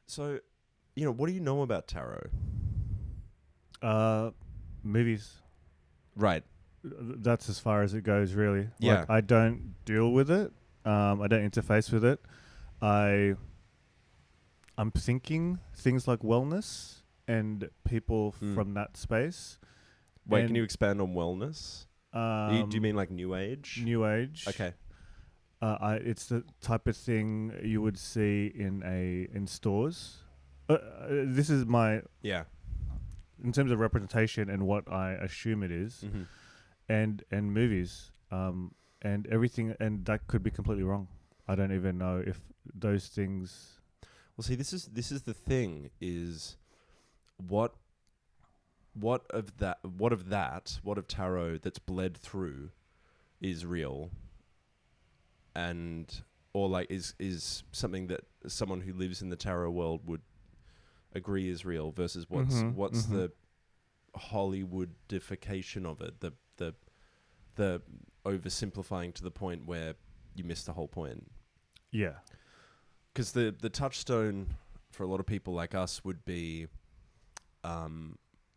So, what do you know about tarot? Movies. Right. That's as far as it goes, really. Yeah. Like, I don't deal with it. I don't interface with it. I'm thinking things like wellness and people from that space. Wait, and can you expand on wellness? Do you mean like New Age? New Age? Okay. It's the type of thing you would see in stores. This is my Yeah. in terms of representation and what I assume it is, Mm-hmm. and movies, and everything, and that could be completely wrong. I don't even know if those things. Well, see, this is the thing: is what of tarot that's bled through is real, and or like is something that someone who lives in the tarot world would agree is real versus what's the Hollywoodification of it, the oversimplifying to the point where you miss the whole point. Yeah. Because the touchstone for a lot of people like us would be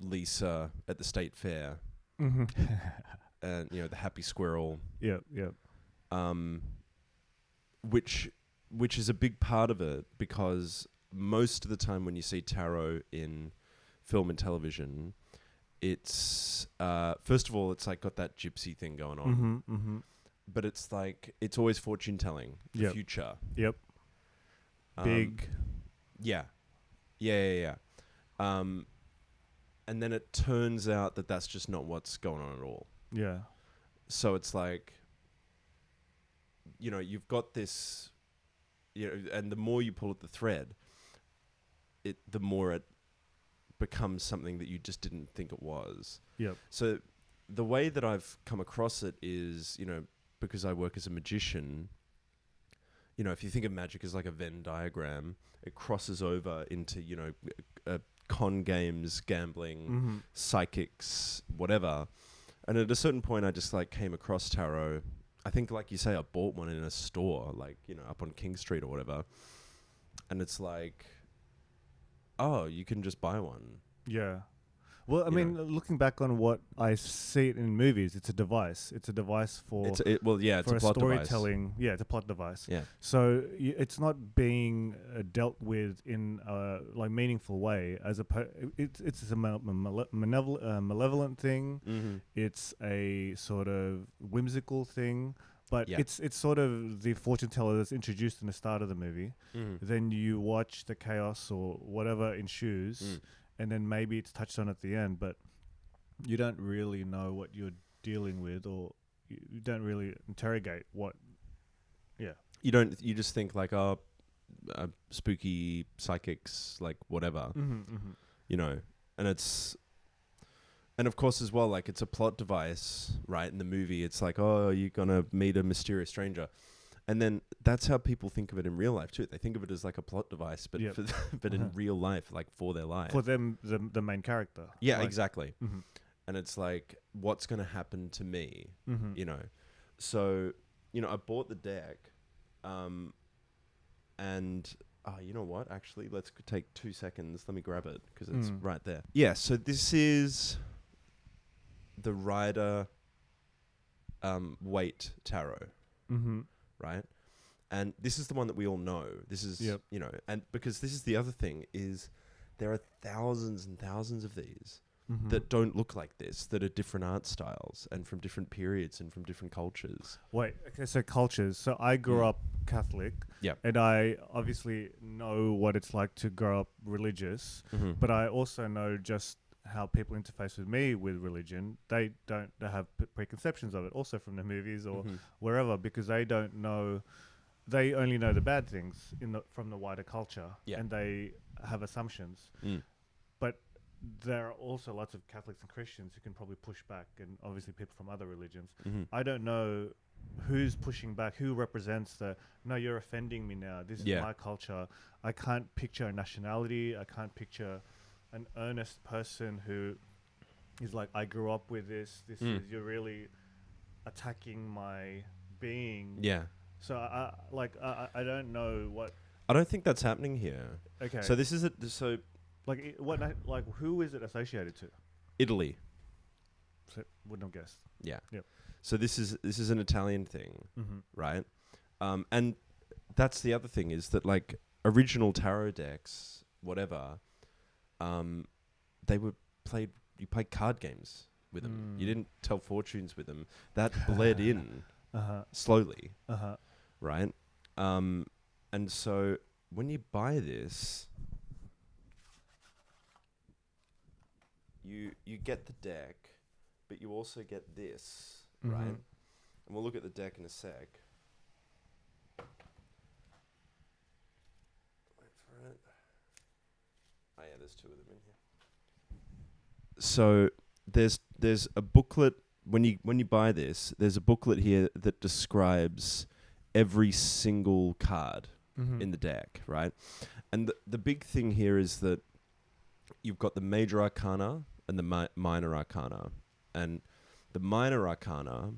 Lisa at the state fair, and the happy squirrel. Yeah. Yeah. Which is a big part of it, because most of the time when you see tarot in film and television, it's first of all, it's like got that gypsy thing going on, but it's like it's always fortune telling the future. Yep. Big. Yeah. And then it turns out that that's just not what's going on at all. Yeah. So it's like, you've got this, and the more you pull at the thread, the more it becomes something that you just didn't think it was. Yep. So the way that I've come across it is, because I work as a magician, if you think of magic as like a Venn diagram, it crosses over into, con games, gambling, psychics, whatever. And at a certain point, I just like came across tarot. I think, like you say, I bought one in a store, like, up on King Street or whatever. And it's like, oh, you can just buy one. Yeah. Well, I mean, looking back on what I see it in movies, it's a device. It's a device for it's a plot storytelling. device. Yeah, it's a plot device. Yeah. So it's not being dealt with in a meaningful way. It's a malevolent thing. Mm-hmm. It's a sort of whimsical thing. But Yeah. it's sort of the fortune teller that's introduced in the start of the movie. Then you watch the chaos or whatever ensues, and then maybe it's touched on at the end, but you don't really know what you're dealing with, or you don't really interrogate what. Yeah. You just think like, oh, spooky psychics, like whatever, and it's. And of course, as well, like it's a plot device, right? In the movie, it's like, oh, you're gonna meet a mysterious stranger, and then that's how people think of it in real life too. They think of it as like a plot device, but but in real life, like for their life, for them, the main character. Yeah, exactly. And it's like, what's gonna happen to me? So I bought the deck, and you know what? Actually, let's take 2 seconds. Let me grab it because it's right there. Yeah. So this is the Rider Waite Tarot, right? And this is the one that we all know. This is, and because this is the other thing is there are thousands and thousands of these that don't look like this, that are different art styles and from different periods and from different cultures. Wait, okay, so cultures. So I grew up Catholic, and I obviously know what it's like to grow up religious, but I also know just how people interface with me with religion. They have preconceptions of it, also from the movies or wherever, because they don't know. They only know the bad things from the wider culture, and they have assumptions. But there are also lots of Catholics and Christians who can probably push back, and obviously people from other religions. I don't know who's pushing back, who represents no, you're offending me now. This is my culture. I can't picture a nationality. I can't picture an earnest person who is like, I grew up with this. This is, you're really attacking my being. Yeah. So I don't know what. I don't think that's happening here. Okay. So this is who is it associated to? Italy. So, wouldn't have guessed. Yeah. Yep. So this is an Italian thing, right? And that's the other thing is that like original tarot decks, whatever, they were played. You played card games with them. You didn't tell fortunes with them. That bled in slowly, right? And so when you buy this, you get the deck, but you also get this, right? And we'll look at the deck in a sec. Wait for it. Oh yeah, there's two of them in here. So there's a booklet when you buy this. There's a booklet here that describes every single card in the deck, right? And the big thing here is that you've got the major arcana and the minor arcana. And the minor arcana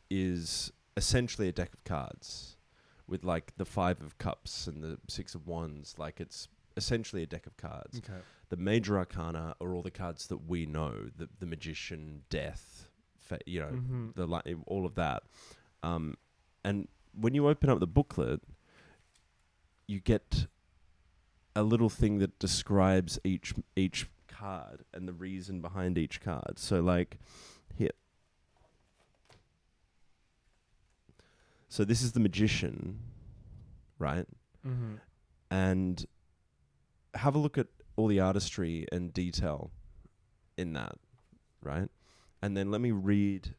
is essentially a deck of cards with like the 5 of cups and the 6 of wands. Like it's essentially a deck of cards. Okay. The major arcana are all the cards that we know, the magician, death, all of that. And when you open up the booklet, you get a little thing that describes each card and the reason behind each card. So like here. So this is the magician, right? And have a look at all the artistry and detail in that, right? And then let me read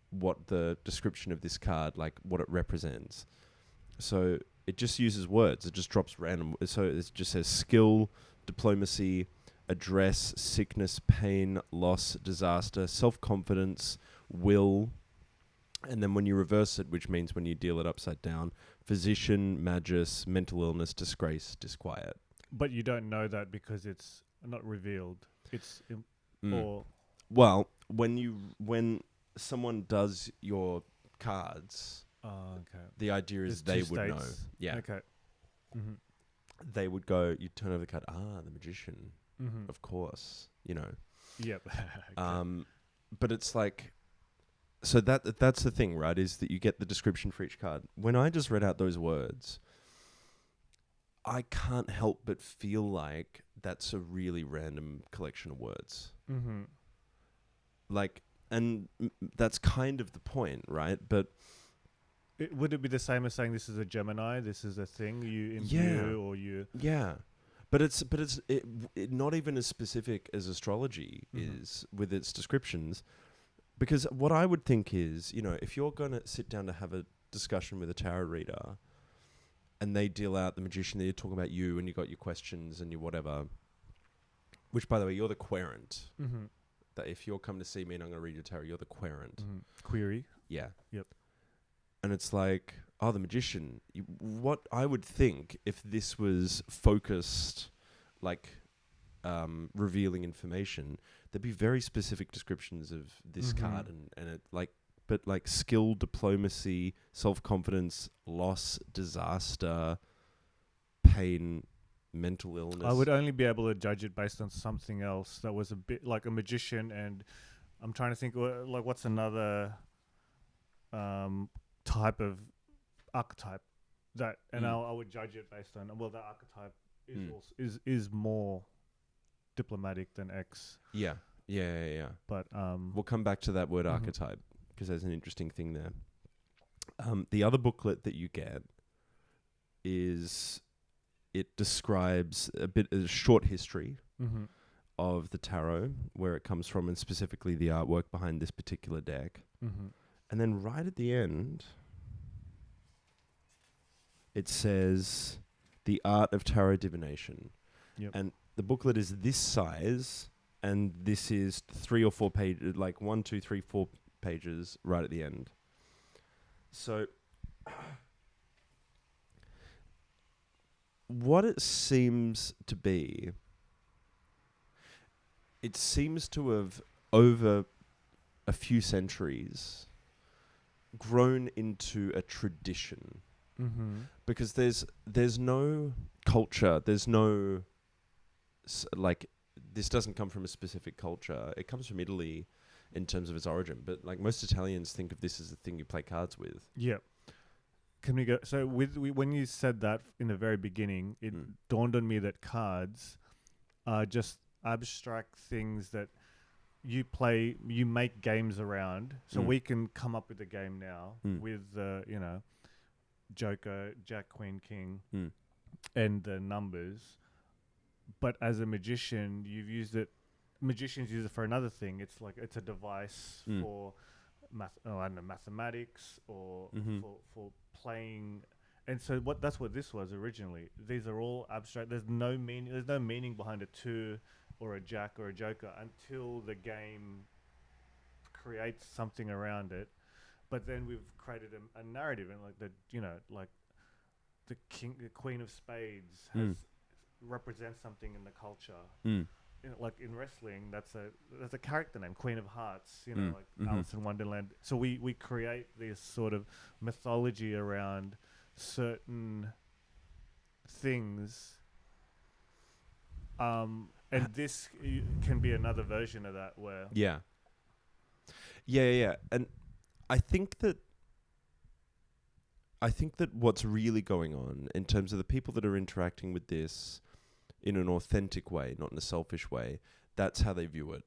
what the description of this card, like what it represents. So it just uses words. It just drops random. So it just says skill, diplomacy, address, sickness, pain, loss, disaster, self-confidence, will. And then when you reverse it, which means when you deal it upside down, physician, magus, mental illness, disgrace, disquiet. But you don't know that because it's not revealed. It's or well, when someone does your cards, okay. The idea is There's they would states. know. Yeah. Okay. They would go. You turn over the card. The magician. Of course. You know. Yep. Okay. But it's like. So that's the thing, right? Is that you get the description for each card. When I just read out those words, I can't help but feel like that's a really random collection of words. Like, and that's kind of the point, right? But would it be the same as saying this is a Gemini? This is a thing you imbue, or you? Yeah, but it's not even as specific as astrology is with its descriptions. Because what I would think is, if you're going to sit down to have a discussion with a tarot reader and they deal out the magician, they're talking about you and you got your questions and your whatever, which, by the way, you're the querent. That if you're coming to see me and I'm going to read your tarot, you're the querent. Query. Yeah. Yep. And it's like, the magician. What I would think if this was focused, like revealing information, there'd be very specific descriptions of this card and it like skill, diplomacy, self-confidence, loss, disaster, pain, mental illness. I would only be able to judge it based on something else that was a bit like a magician, and I'm trying to think like what's another type of archetype that, and I would judge it based on that archetype is more diplomatic than X. Yeah. But we'll come back to that word archetype because there's an interesting thing there. The other booklet that you get is it describes a short history of the tarot, where it comes from, and specifically the artwork behind this particular deck. And then right at the end, it says the art of tarot divination. Yep. And the booklet is this size, and this is 3 or 4 pages, like 1, 2, 3, 4 pages right at the end. So what it seems to be, it seems to have, over a few centuries, grown into a tradition because there's no culture, there's no like, this doesn't come from a specific culture. It comes from Italy in terms of its origin, but like most Italians think of this as the thing you play cards with. Yeah. Can we go? So when you said that in the very beginning, it dawned on me that cards are just abstract things that you make games around. So we can come up with a game now with Joker, Jack, Queen, King, and the numbers. But as a magician, magicians use it for another thing. It's like it's a device for mathematics or for playing. And so that's what this was originally. These are all abstract. There's no meaning behind a 2 or a Jack or a Joker until the game creates something around it. But then we've created a narrative, and like the Queen of Spades represents something in the culture. Like in wrestling, that's a character name, Queen of Hearts. Like Alice in Wonderland. So we create this sort of mythology around certain things. And this can be another version of that where yeah, and I think that what's really going on in terms of the people that are interacting with this in an authentic way, not in a selfish way, that's how they view it,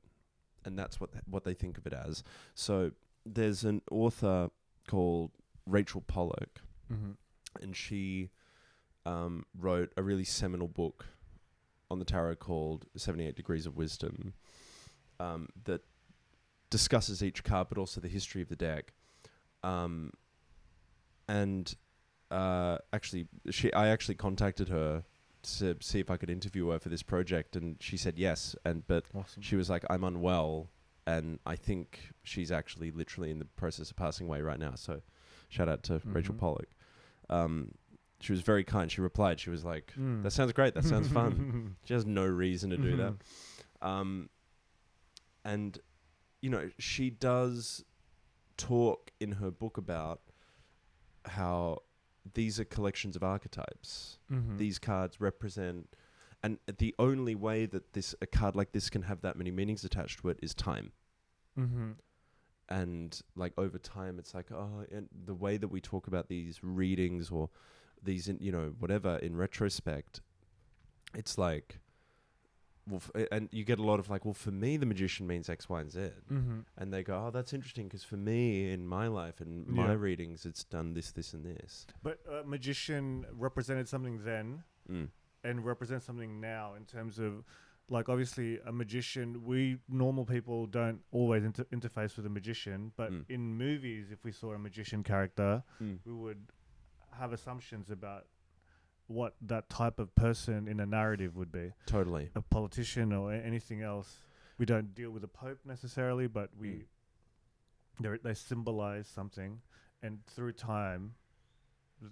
and that's what they think of it as. So there's an author called Rachel Pollack, and she wrote a really seminal book on the tarot called 78 Degrees of Wisdom, that discusses each card, but also the history of the deck. I actually contacted her to see if I could interview her for this project, and she said yes. But awesome. She was like, I'm unwell, and I think she's actually literally in the process of passing away right now. So shout out to Rachel Pollack. She was very kind. She replied. She was like, that sounds great. That sounds fun. She has no reason to do that. And, she does talk in her book about how these are collections of archetypes. These cards represent, and the only way that a card like this can have that many meanings attached to it is time. And like over time, it's like, and the way that we talk about these readings or these, whatever, in retrospect, it's like, and you get a lot of like, well, for me, the magician means X, Y, and Z. And they go, that's interesting, because for me, in my life and my readings, it's done this, this, and this. But magician represented something then and represents something now in terms of, like, obviously a magician, we normal people don't always interface with a magician, but in movies, if we saw a magician character, we would have assumptions about what that type of person in a narrative would be. Totally. A politician or anything else. We don't deal with a pope necessarily, but they symbolize something, and through time,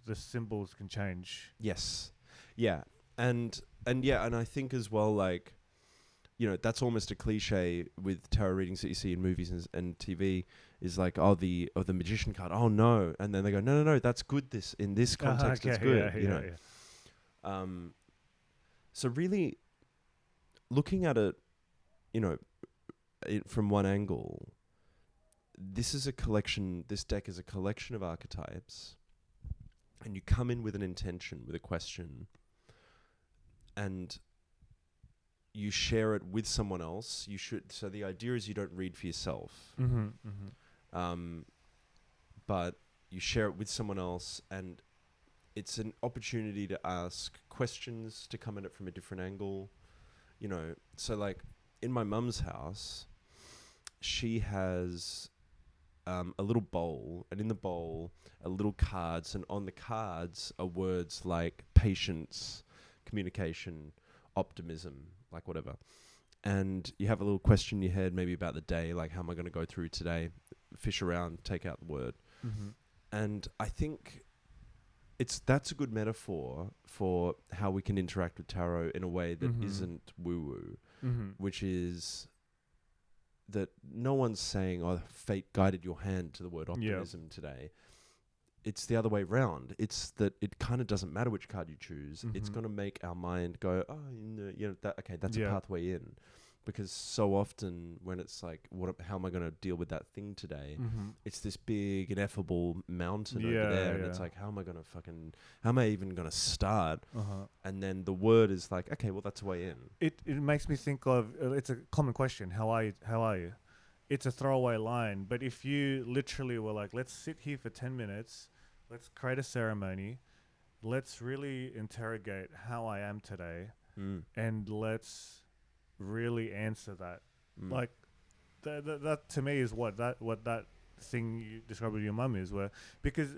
the symbols can change. Yes. Yeah. And I think as well, like, that's almost a cliche with tarot readings that you see in movies and TV, is like, the magician card. Oh no. And then they go, no, that's good. In this context, it's good. Yeah. So really looking at it, from one angle, this deck is a collection of archetypes, and you come in with an intention, with a question, and you share it with someone else. So the idea is you don't read for yourself, but you share it with someone else, and it's an opportunity to ask questions, to come at it from a different angle, So like in my mum's house, she has a little bowl, and in the bowl are little cards, and on the cards are words like patience, communication, optimism, like whatever. And you have a little question in your head, maybe about the day, like, how am I going to go through today? Fish around, take out the word. And I think that's a good metaphor for how we can interact with tarot in a way that isn't woo-woo, which is that no one's saying, fate guided your hand to the word optimism today. it's the other way round. It's that it kind of doesn't matter which card you choose. It's going to make our mind go, oh, that's a pathway in. Because so often when it's like, how am I going to deal with that thing today? It's this big, ineffable mountain over there. And it's like, how am I even going to start? And then the word is like, okay, well, that's a way in. It makes me think of, it's a common question. How are you? It's a throwaway line. But if you literally were like, let's sit here for 10 minutes, let's create a ceremony, let's really interrogate how I am today, and let's really answer that. Like that to me is what that thing you described with your mum is, where because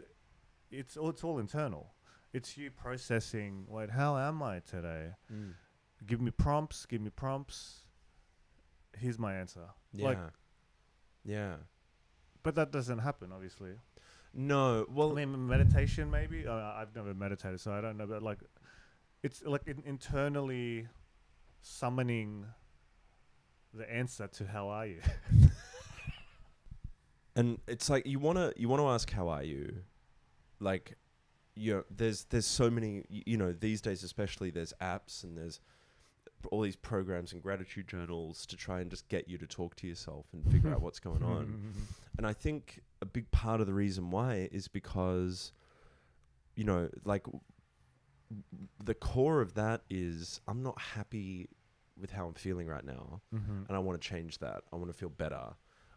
it's all internal. It's you processing, wait, how am I today? Give me prompts. Here's my answer. But that doesn't happen, obviously. No, well, I mean, meditation maybe. I've never meditated, so I don't know. But like, it's like internally summoning the answer to how are you. And it's like you wanna ask how are you, like, there's so many, these days especially, there's apps and there's all these programs and gratitude journals to try and just get you to talk to yourself and figure out what's going on. And I think a big part of the reason why is because, like, the core of that is I'm not happy with how I'm feeling right now, and I want to change that. I want to feel better,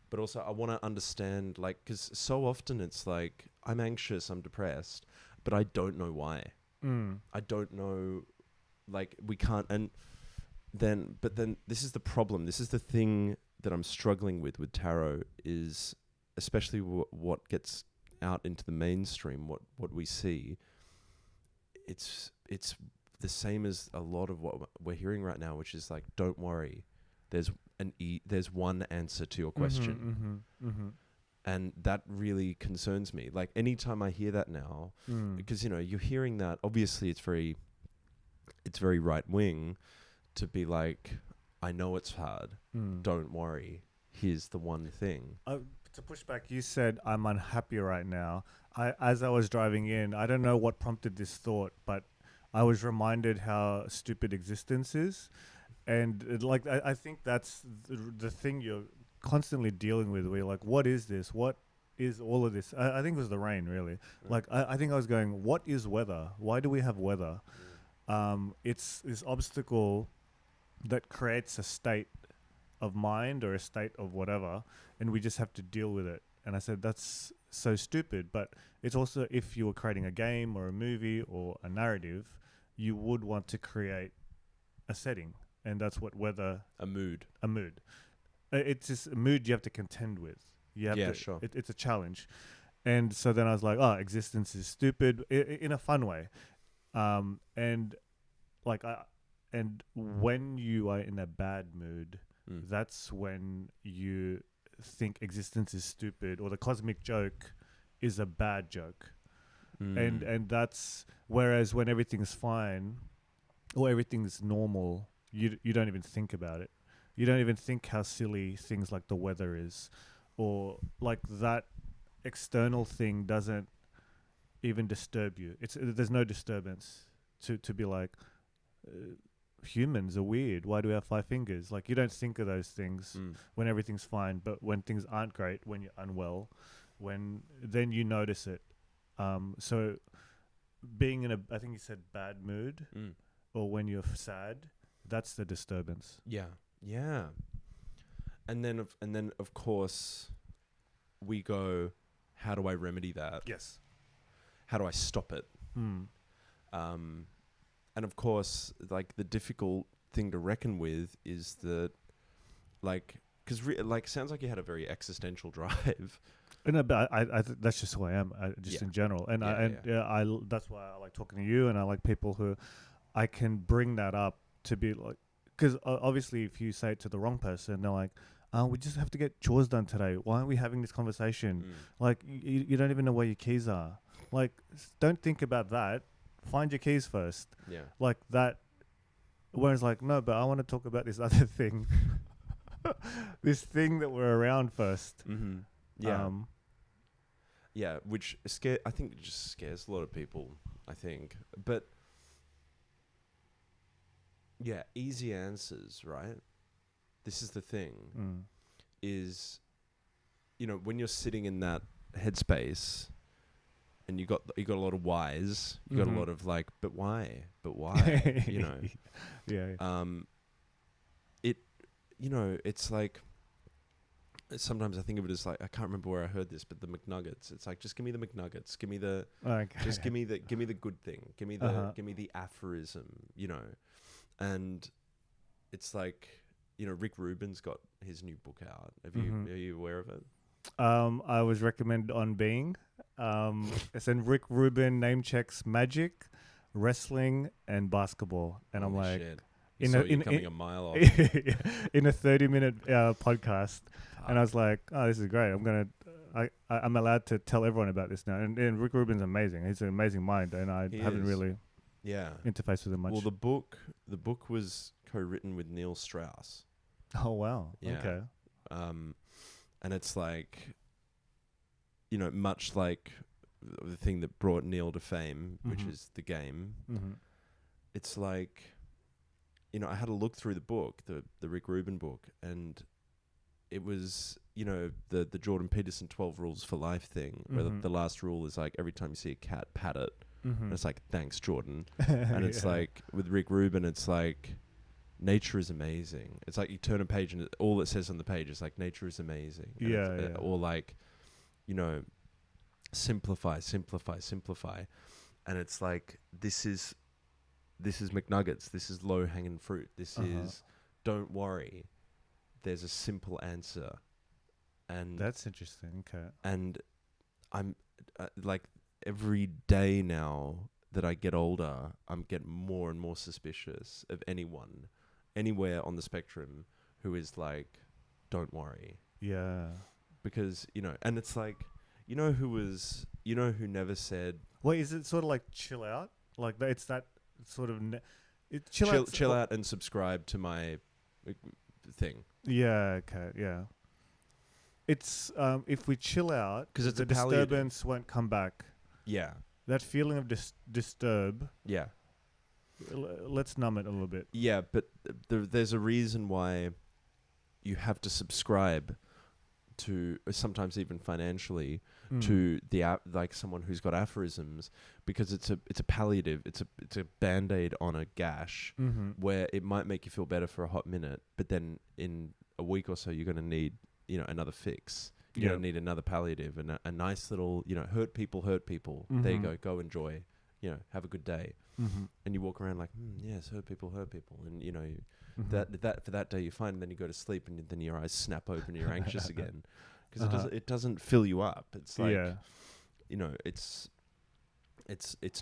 but also I want to understand, like, because so often it's like I'm anxious, I'm depressed, but I don't know why. I don't know, like, we can't. And then this is the problem. This is the thing that I'm struggling with tarot, is especially what gets out into the mainstream, what we see. It's the same as a lot of what we're hearing right now, which is like, don't worry, there's one answer to your question. And that really concerns me. Like, anytime I hear that now, because you're hearing that, obviously it's very right wing to be like, I know it's hard, don't worry, here's the one thing. To push back, you said I'm unhappy right now. As I was driving in, I don't know what prompted this thought, but I was reminded how stupid existence is. And I think that's the thing you're constantly dealing with, where you're like, what is this? What is all of this? I think it was the rain, really. Like, I think I was going, what is weather? Why do we have weather? It's this obstacle that creates a state of mind or a state of whatever, and we just have to deal with it. And I said, that's so stupid. But it's also, if you were creating a game or a movie or a narrative, you would want to create a setting. And that's what weather... A mood. It's just a mood you have to contend with. Sure. It's a challenge. And so then I was like, oh, existence is stupid in a fun way. And when you are in a bad mood, that's when you think existence is stupid, or the cosmic joke is a bad joke. And that's, whereas when everything's fine or everything's normal, you don't even think about it. You don't even think how silly things like the weather is, or like that external thing doesn't even disturb you. There's no disturbance to be like, humans are weird. Why do we have 5 fingers? Like, you don't think of those things when everything's fine, but when things aren't great, when you're unwell, then you notice it. So being in I think you said bad mood, or when you're sad, that's the disturbance. Yeah. And then of course we go, how do I remedy that? Yes. How do I stop it? And of course, like, the difficult thing to reckon with is that, like, because sounds like you had a very existential drive. No, but I that's just who I am, in general. And that's why I like talking to you, and I like people who I can bring that up to be like, because obviously if you say it to the wrong person, they're like, we just have to get chores done today. Why aren't we having this conversation? Like, you don't even know where your keys are. Like, don't think about that. Find your keys first. Yeah. Like that. Whereas, like, no, but I want to talk about this other thing. This thing that we're around first. Yeah. Yeah, which I think it just scares a lot of people, I think. But yeah, easy answers, right? This is the thing, is, when you're sitting in that headspace and you got a lot of whys, you got a lot of like, but why? Yeah. It's like, sometimes I think of it as like, I can't remember where I heard this, but the McNuggets. It's like, just give me the McNuggets. Give me the, just give me the good thing. Give me the aphorism, and it's like, Rick Rubin's got his new book out. Are you aware of it? I was recommended on Bing. It's in Rick Rubin name checks magic, wrestling, and basketball, and I'm like, shit. You're coming a mile off. in a 30-minute podcast, and I was like, oh, this is great. I'm allowed to tell everyone about this now. And Rick Rubin's amazing. He's an amazing mind, and I haven't really interfaced with him much. Well, the book was co-written with Neil Strauss. Oh wow. Yeah. Okay. And it's like, much like the thing that brought Neil to fame, which is the game. It's like, I had a look through the book, the Rick Rubin book, and it was, the Jordan Peterson 12 rules for life thing, where the last rule is like, every time you see a cat, pat it. And it's like, thanks, Jordan. And it's like, with Rick Rubin, it's like, nature is amazing. It's like you turn a page and all it says on the page is like, nature is amazing. And or like, simplify. And it's like, this is McNuggets. This is low hanging fruit. This is, don't worry. There's a simple answer. And that's interesting. Okay. And I'm like, every day now that I get older, I'm getting more and more suspicious of anyone, anywhere on the spectrum, who is like, don't worry. Yeah. Because, and it's like, who never said... Wait, is it sort of like chill out? Like, it's that sort of... chill out and subscribe to my thing. Yeah, okay, yeah. It's, if we chill out, because the disturbance won't come back. Yeah. That feeling of disturb. Yeah. Let's numb it a little bit. Yeah, but there's a reason why you have to subscribe to, sometimes even financially, to the like someone who's got aphorisms, because it's a palliative, it's a band-aid on a gash, where it might make you feel better for a hot minute, but then in a week or so you're going to need another fix. You're going to need another palliative, and a nice little, hurt people. There you go enjoy, have a good day. And you walk around like, yes, hurt people. And, that for that day you find, and then you go to sleep, and then your eyes snap open and you're anxious again. Because it doesn't fill you up. It's like, it's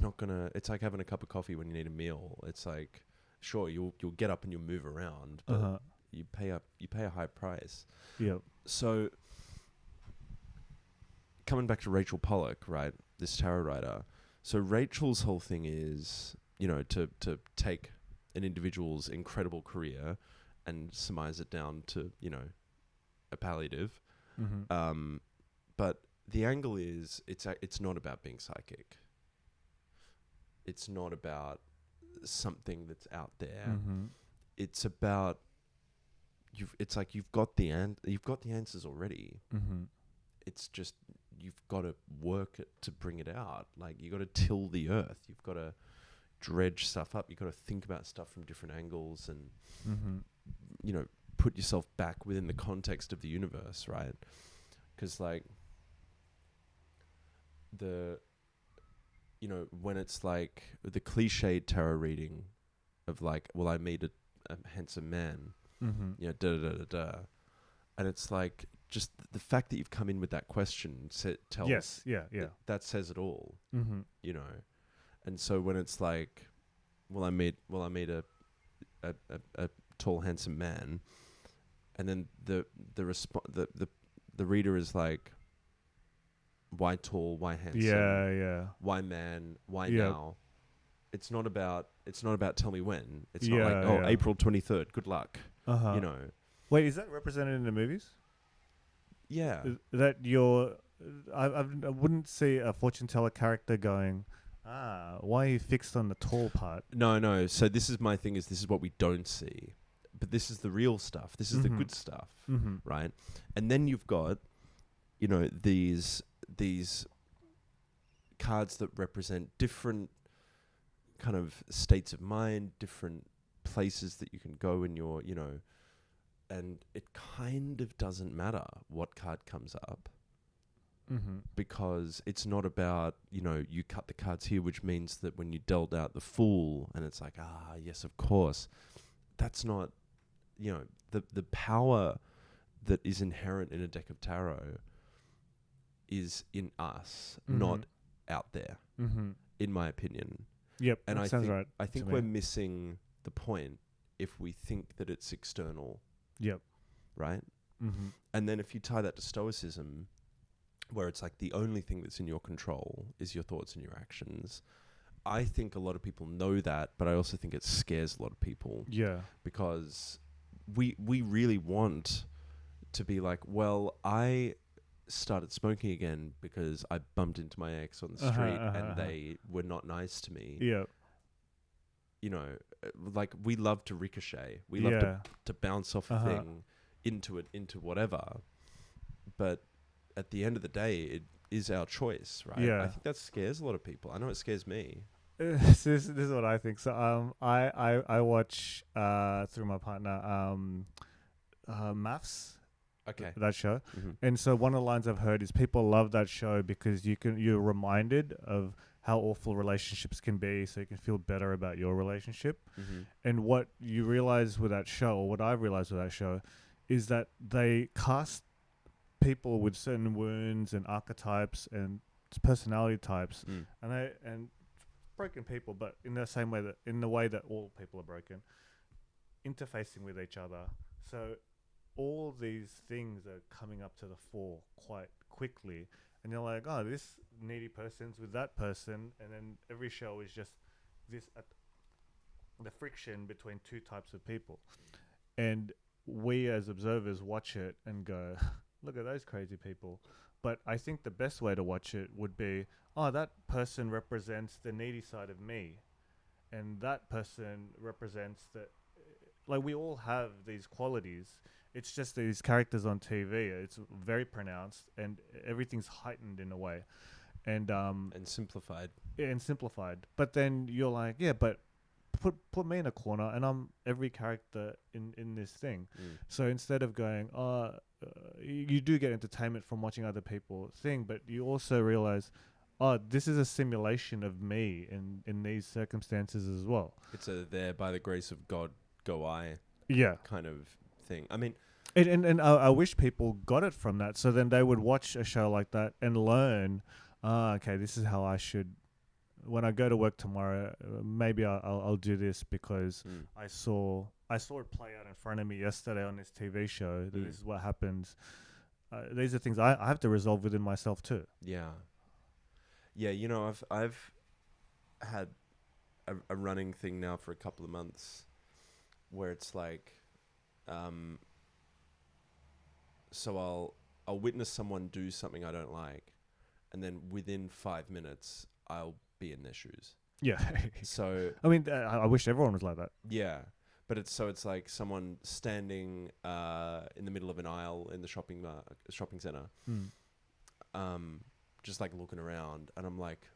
not going to, it's like having a cup of coffee when you need a meal. It's like, sure, you'll get up and you'll move around, but you pay a high price. Yeah. So, coming back to Rachel Pollack, right, this tarot writer. So Rachel's whole thing is, to take an individual's incredible career and surmise it down to, a palliative. But the angle is, it's not about being psychic. It's not about something that's out there. It's about it's like you've got the answers already. It's just you've got to work it to bring it out. Like, you got to till the earth. You've got to dredge stuff up. You've got to think about stuff from different angles and, put yourself back within the context of the universe, right? Because, like, when it's like the cliched tarot reading of like, well, I made a handsome man, and it's like, just the fact that you've come in with that question tells... Yes, yeah. That says it all, And so when it's like, well, I made a tall, handsome man, and then the reader is like, why tall, why handsome? Yeah. Why man? Why now? It's not about tell me when. It's not like, April 23rd, good luck. Wait, is that represented in the movies? Yeah. That you're I wouldn't see a fortune teller character going, why are you fixed on the tall part? No. So this is my thing. This is what we don't see, but this is the real stuff. This is the good stuff, right? And then you've got, these cards that represent different kind of states of mind, different places that you can go in your, and it kind of doesn't matter what card comes up. Because it's not about, you cut the cards here, which means that when you dealt out the Fool and it's like, yes, of course, that's not, the power that is inherent in a deck of tarot is in us, not out there, in my opinion. Yep, and that sounds right. I think we're missing the point if we think that it's external. Yep. Right? And then if you tie that to Stoicism, where it's like the only thing that's in your control is your thoughts and your actions. I think a lot of people know that, but I also think it scares a lot of people. Yeah. Because we really want to be like, well, I started smoking again because I bumped into my ex on the street and they were not nice to me. Yeah. Like we love to ricochet. We love to bounce off a thing into whatever. But at the end of the day, it is our choice, right? Yeah. I think that scares a lot of people. I know it scares me. This is what I think. So I watch through my partner Maths. Okay. That show. And so one of the lines I've heard is people love that show because you're reminded of how awful relationships can be, so you can feel better about your relationship. And what you realize with that show, or what I realized with that show, is that they cast people with certain wounds and archetypes and personality types, and broken people, but in the same way in the way that all people are broken, interfacing with each other. So all these things are coming up to the fore quite quickly, and you're like, oh, this needy person's with that person, and then every show is just this the friction between two types of people, and we as observers watch it and go, look at those crazy people. But I think the best way to watch it would be, oh, that person represents the needy side of me, and that person represents like we all have these qualities. It's just these characters on TV. It's very pronounced, and everything's heightened in a way, and simplified. Yeah, and simplified. But then you're like, yeah, but put me in a corner, and I'm every character in this thing. So instead of going, you do get entertainment from watching other people thing, but you also realize, this is a simulation of me in these circumstances as well. It's a there by the grace of God go I. Yeah. Kind of thing. I mean, and I wish people got it from that, so then they would watch a show like that and learn, okay, this is how I should, when I go to work tomorrow, maybe I'll do this because I saw it play out in front of me yesterday on this TV show. That this is what happens. These are things I have to resolve within myself too. Yeah. I've had a running thing now for a couple of months where it's like, so I'll witness someone do something I don't like, and then within 5 minutes I'll be in their shoes. Yeah. So I mean, I wish everyone was like that. Yeah, but it's like someone standing in the middle of an aisle in the shopping center, just like looking around, and I'm like,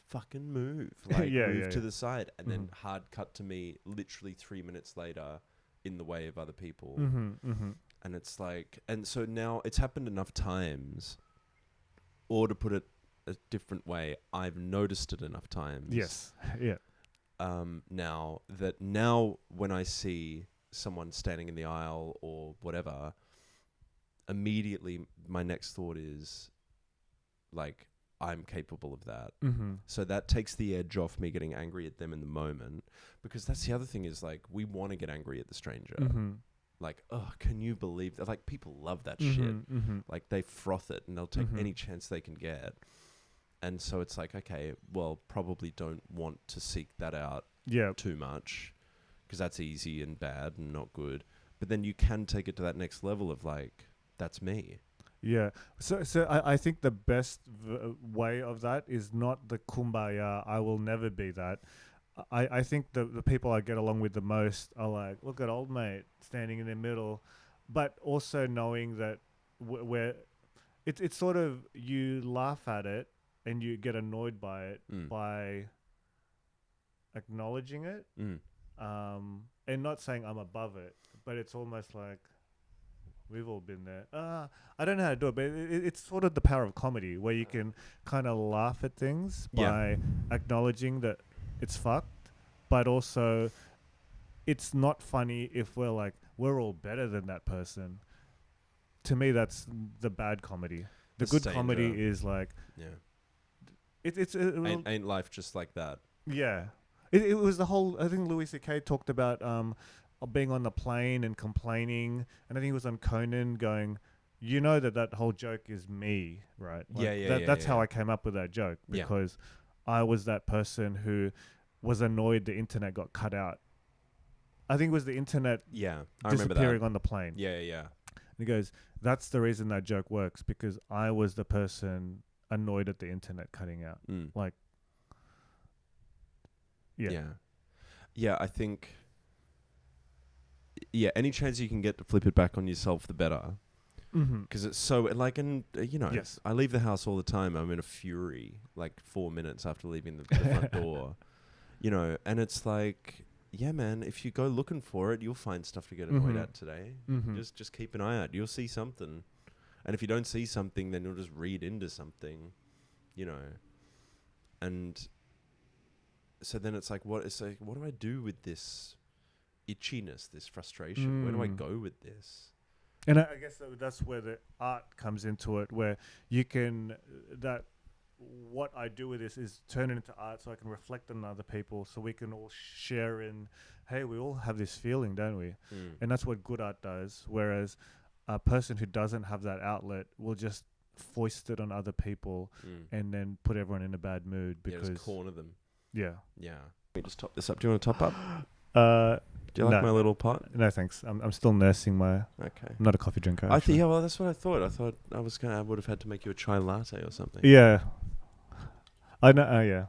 fucking move, like move to the side, and then hard cut to me literally 3 minutes later in the way of other people, and it's like, and so now it's happened enough times, or to put it a different way, I've noticed it enough times. Yes. Yeah. Now when I see someone standing in the aisle or whatever, immediately my next thought is like, I'm capable of that. So that takes the edge off me getting angry at them in the moment, because that's the other thing is like, we want to get angry at the stranger. Like, oh, can you believe that? Like, people love that shit. Like, they froth it and they'll take any chance they can get. And so it's like, okay, well, probably don't want to seek that out too much, because that's easy and bad and not good. But then you can take it to that next level of like, that's me. Yeah. So I think the best way of that is not the kumbaya. I will never be that. I think the people I get along with the most are like, look at old mate standing in the middle, but also knowing that we're it's sort of, you laugh at it and you get annoyed by it by acknowledging it, and not saying I'm above it, but it's almost like we've all been there. I don't know how to do it, but it's sort of the power of comedy where you can kind of laugh at things by acknowledging that it's fucked, but also it's not funny if we're like, we're all better than that person. To me, that's the bad comedy. The good comedy is like, it's ain't life just like that? Yeah. It was the whole, I think Louis C.K. talked about being on the plane and complaining, and I think he was on Conan going, you know that whole joke is me, right? Like that's how I came up with that joke, because I was that person who was annoyed the internet got cut out. I think it was the internet disappearing on the plane. Yeah. And he goes, that's the reason that joke works, because I was the person annoyed at the internet cutting out. Like, yeah, I think, any chance you can get to flip it back on yourself, the better. Because it's so, like, and, I leave the house all the time. I'm in a fury, like 4 minutes after leaving the front door, and it's like, yeah, man, if you go looking for it, you'll find stuff to get annoyed at today. Just keep an eye out. You'll see something. And if you don't see something, then you'll just read into something, and so then it's like, what do I do with this itchiness, this frustration? Where do I go with this? And I guess that's where the art comes into it, where you can, what I do with this is turn it into art so I can reflect on other people, so we can all share in, hey, we all have this feeling, don't we? And that's what good art does. Whereas a person who doesn't have that outlet will just foist it on other people and then put everyone in a bad mood, because just corner them. Yeah. Let me just top this up. Do you want to top up? Do you like my little pot? No, thanks. I'm still nursing my... Okay. I'm not a coffee drinker. Well, that's what I thought. I thought I would have had to make you a chai latte or something. Yeah. I know, yeah.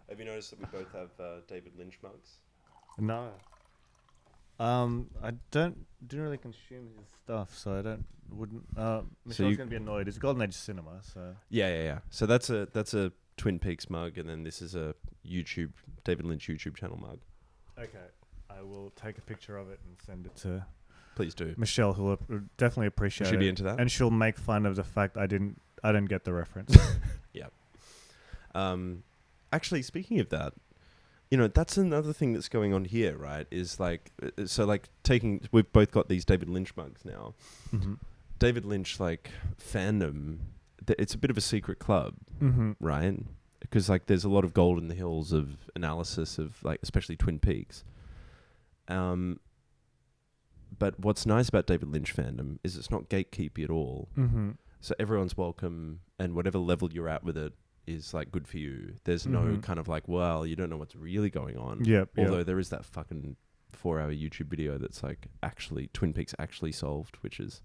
Have you noticed that we both have David Lynch mugs? No. I didn't really consume his stuff, so wouldn't. Michelle's gonna be annoyed. It's Golden Age cinema, so. Yeah. So that's a Twin Peaks mug, and then this is a David Lynch YouTube channel mug. Okay, I will take a picture of it and send it to. Please do. Michelle, who will definitely appreciate it. She'll be into that, and she'll make fun of the fact I didn't get the reference. Yeah. Actually, speaking of that, that's another thing that's going on here, right? Is like, we've both got these David Lynch mugs now. David Lynch, like, fandom, it's a bit of a secret club, right? Because, like, there's a lot of gold in the hills of analysis of, like, especially Twin Peaks. But what's nice about David Lynch fandom is it's not gatekeepy at all. So everyone's welcome, and whatever level you're at with it is, like, good for you. There's no kind of like, well, you don't know what's really going on. Although there is that fucking 4-hour YouTube video that's like, actually Twin Peaks actually solved, which is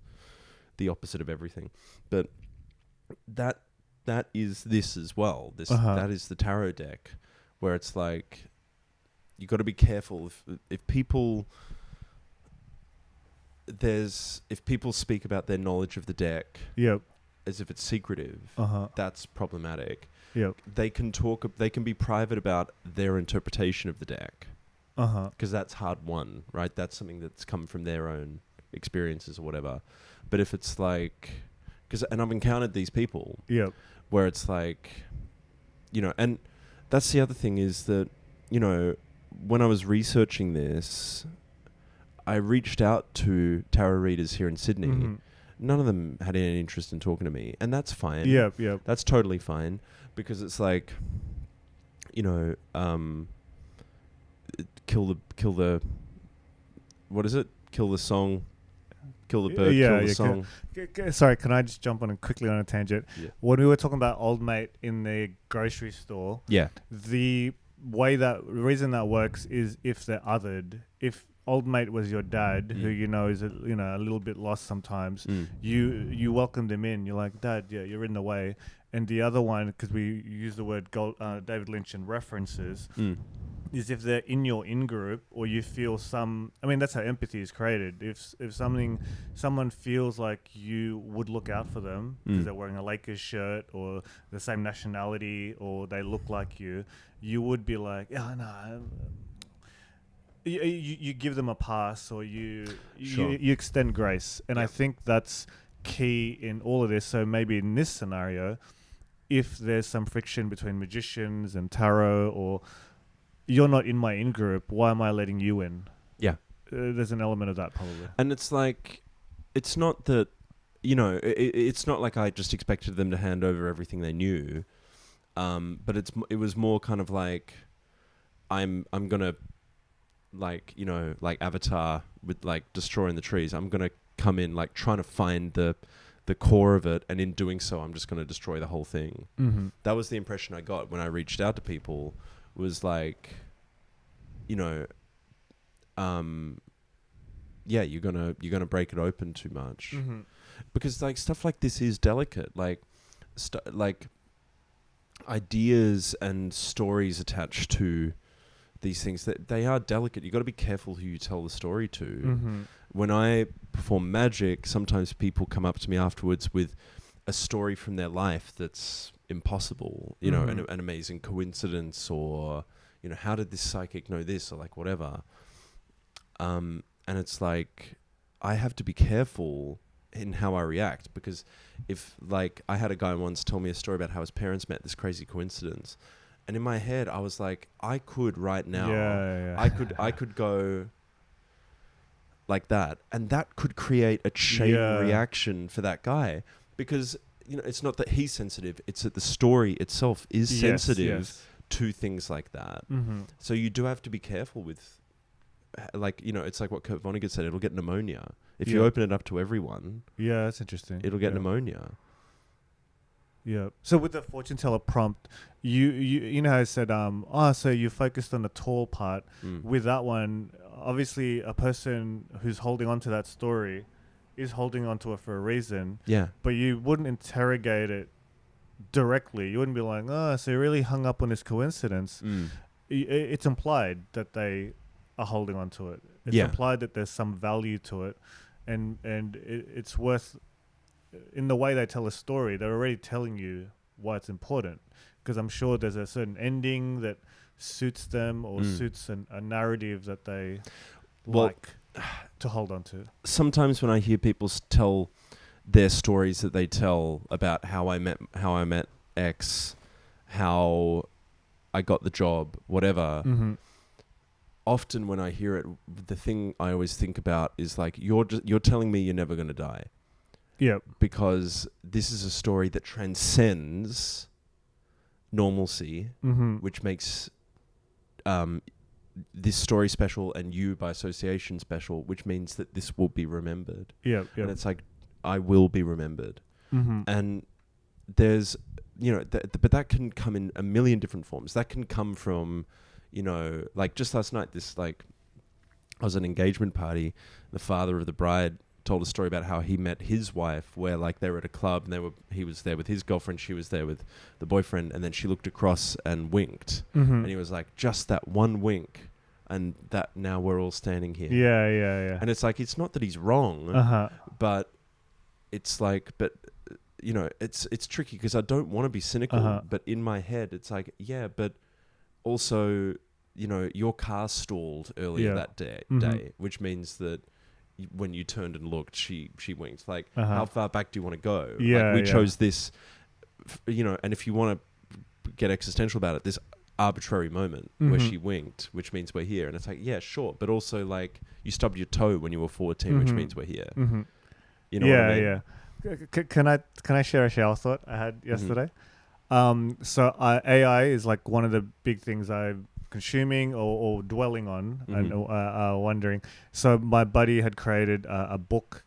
the opposite of everything. But that is this as well. That is the tarot deck, where it's like, you got to be careful if people speak about their knowledge of the deck. As if it's secretive, that's problematic. They can be private about their interpretation of the deck, because that's hard won, right? That's something that's come from their own experiences or whatever. But if it's like, and I've encountered these people, where it's like, and that's the other thing is that, when I was researching this, I reached out to tarot readers here in Sydney. None of them had any interest in talking to me, and that's fine. That's totally fine, because it's like, kill the what is it? Kill the song, kill the bird, kill the song. Sorry, can I just jump on quickly on a tangent? When we were talking about old mate in the grocery store, the reason that works is if they're othered, if old mate was your dad, who you know is a little bit lost sometimes, you welcome them in. You're like, Dad, yeah, you're in the way. And the other one, because we use the word David Lynch in references, is if they're in your in-group or you feel some... I mean, that's how empathy is created. If someone feels like you would look out for them because they're wearing a Lakers shirt or the same nationality or they look like you would be like, yeah, no... You give them a pass or you extend grace. And I think that's key in all of this. So maybe in this scenario, if there's some friction between magicians and tarot, or you're not in my in-group, why am I letting you in? Yeah. There's an element of that probably. And it's like, it's not that, it's not like I just expected them to hand over everything they knew. But it was more kind of like, I'm going to, like, like Avatar with like destroying the trees. I'm going to come in like trying to find the core of it, and in doing so I'm just going to destroy the whole thing. That was the impression I got when I reached out to people, was like, you're gonna break it open too much. Because like stuff like this is delicate, like like ideas and stories attached to these things, that they are delicate. You got to be careful who you tell the story to. When I perform magic, sometimes people come up to me afterwards with a story from their life that's impossible, an amazing coincidence, or how did this psychic know this, or like whatever. And it's like, I have to be careful in how I react, because if, like, I had a guy once tell me a story about how his parents met, this crazy coincidence. And in my head, I was like, I could right now, I could go like that, and that could create a chain reaction for that guy, because it's not that he's sensitive; it's that the story itself is sensitive to things like that. So you do have to be careful with, like, it's like what Kurt Vonnegut said: it'll get pneumonia if you open it up to everyone. Yeah, that's interesting. It'll get pneumonia. Yeah. So with the fortune teller prompt, you know how I said, so you focused on the tall part. With that one, obviously a person who's holding on to that story is holding on to it for a reason. Yeah. But you wouldn't interrogate it directly. You wouldn't be like, so you really hung up on this coincidence. It's implied that they are holding on to it. It's implied that there's some value to it, and it's worth... in the way they tell a story, they're already telling you why it's important, because I'm sure there's a certain ending that suits them or suits a narrative that they like to hold on to. Sometimes when I hear people tell their stories that they tell about how I met X, how I got the job, whatever, often when I hear it, the thing I always think about is like, you're telling me you're never going to die. Yeah, because this is a story that transcends normalcy, which makes this story special, and you by association special, which means that this will be remembered. Yeah, and it's like, I will be remembered. And there's, but that can come in a million different forms. That can come from, like just last night, I was at an engagement party. The father of the bride told a story about how he met his wife, where like they were at a club and he was there with his girlfriend, she was there with the boyfriend, and then she looked across and winked, and he was like, just that one wink, and that now we're all standing here. Yeah. And it's like, it's not that he's wrong, but it's like, it's tricky, because I don't want to be cynical, but in my head it's like, yeah, but also, your car stalled earlier that day, which means that when you turned and looked, she winked. Like, how far back do you want to go? Yeah, like, we chose this, and if you want to get existential about it, this arbitrary moment where she winked, which means we're here. And it's like, yeah, sure. But also, like, you stubbed your toe when you were 14, which means we're here. You know what I mean? Yeah. Can I share a shower thought I had yesterday? So AI is like one of the big things I've consuming or dwelling on and wondering. So my buddy had created a book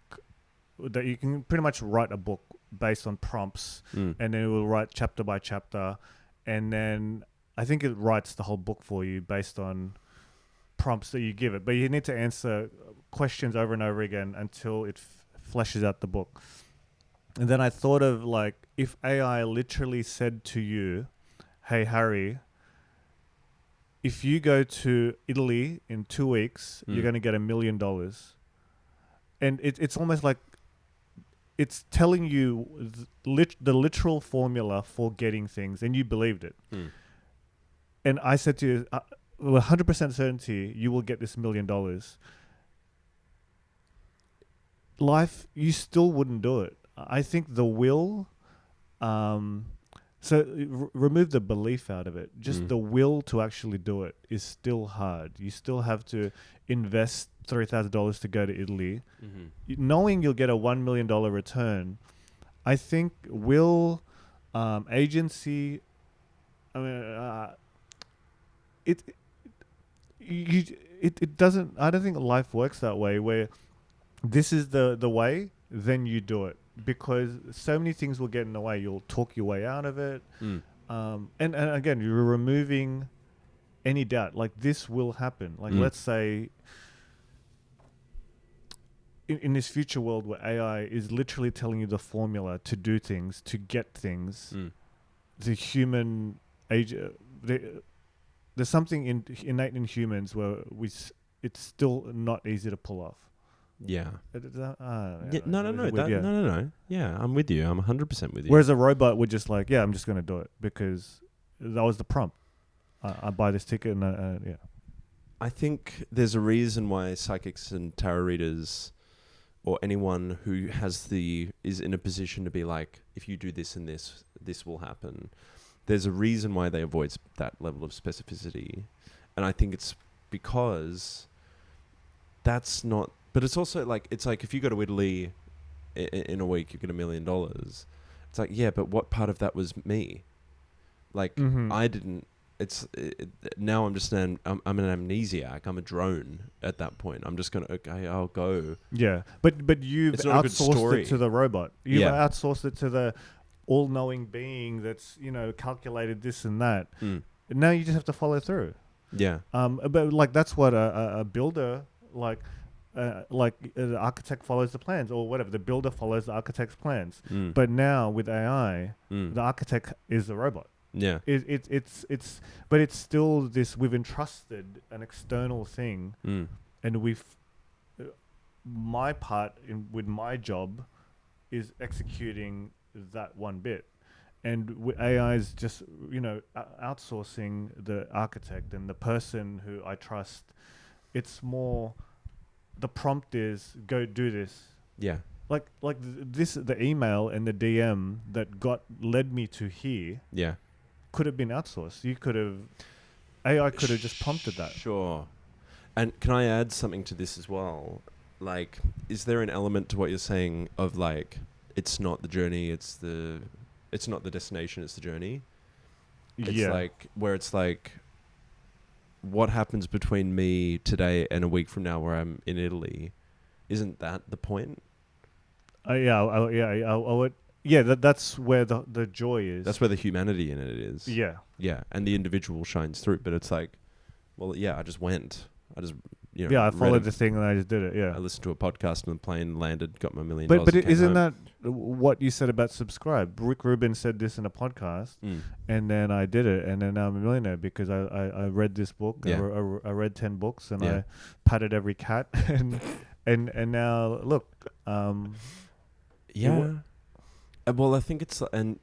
that you can pretty much write a book based on prompts, and then it will write chapter by chapter, and then I think it writes the whole book for you based on prompts that you give it, but you need to answer questions over and over again until it fleshes out the book. And then I thought of like, if AI literally said to you, "Hey Harry, if you go to Italy in 2 weeks, you're going to get $1 million," and it's almost like it's telling you the literal formula for getting things, and you believed it. And I said to you, with 100% certainty, you will get this $1 million. Life, you still wouldn't do it. I think the will, remove the belief out of it. Just the will to actually do it is still hard. You still have to invest $3,000 to go to Italy. Knowing you'll get a $1 million return, I think will, agency, I mean, it doesn't, I don't think life works that way, where this is the way, then you do it. Because so many things will get in the way. You'll talk your way out of it. And again, you're removing any doubt. Like, this will happen. Like, let's say in this future world where AI is literally telling you the formula to do things, to get things, the human age, there's something innate in humans where it's still not easy to pull off. Yeah. No. No. Yeah, I'm with you. I'm 100% with you. Whereas a robot would just like, yeah, I'm just going to do it because that was the prompt. I buy this ticket and yeah. I think there's a reason why psychics and tarot readers, or anyone who is in a position to be like, if you do this and this, this will happen. There's a reason why they avoid that level of specificity. And I think it's because that's not. But it's also like, it's like if you go to Italy in a week, you get $1 million. It's like, yeah, but what part of that was me? Like, I didn't. Now I'm just I'm an amnesiac. I'm a drone at that point. I'm just gonna, okay, I'll go. Yeah, but you've outsourced it to the robot. You've outsourced it to the all-knowing being that's, calculated this and that. And now you just have to follow through. Yeah. But like, that's what a builder like the architect follows the plans, or whatever. The builder follows the architect's plans. But now with AI, the architect is the robot. Yeah. But it's still this, we've entrusted an external thing, and my part with my job is executing that one bit. And AI is just, outsourcing the architect and the person who I trust. It's more, the prompt is, go do this. Yeah. The email and the DM that led me to here. Yeah. Could have been outsourced. AI could have just prompted that. Sure. And can I add something to this as well? Like, is there an element to what you're saying of like, it's not the journey, it's not the destination, it's the journey? It's like, where it's like, what happens between me today and a week from now where I'm in Italy? Isn't that the point? That's where the joy is. That's where the humanity in it is. Yeah. Yeah, and the individual shines through. But it's like, well, yeah, I just went. I just, I followed the thing and I just did it, yeah. I listened to a podcast on the plane, landed, got my $1 million. But isn't that what you said about subscribe? Rick Rubin said this in a podcast, and then I did it, and then now I'm a millionaire because I read this book. Yeah. I read 10 books, and I patted every cat, and now look. Well, I think it's, and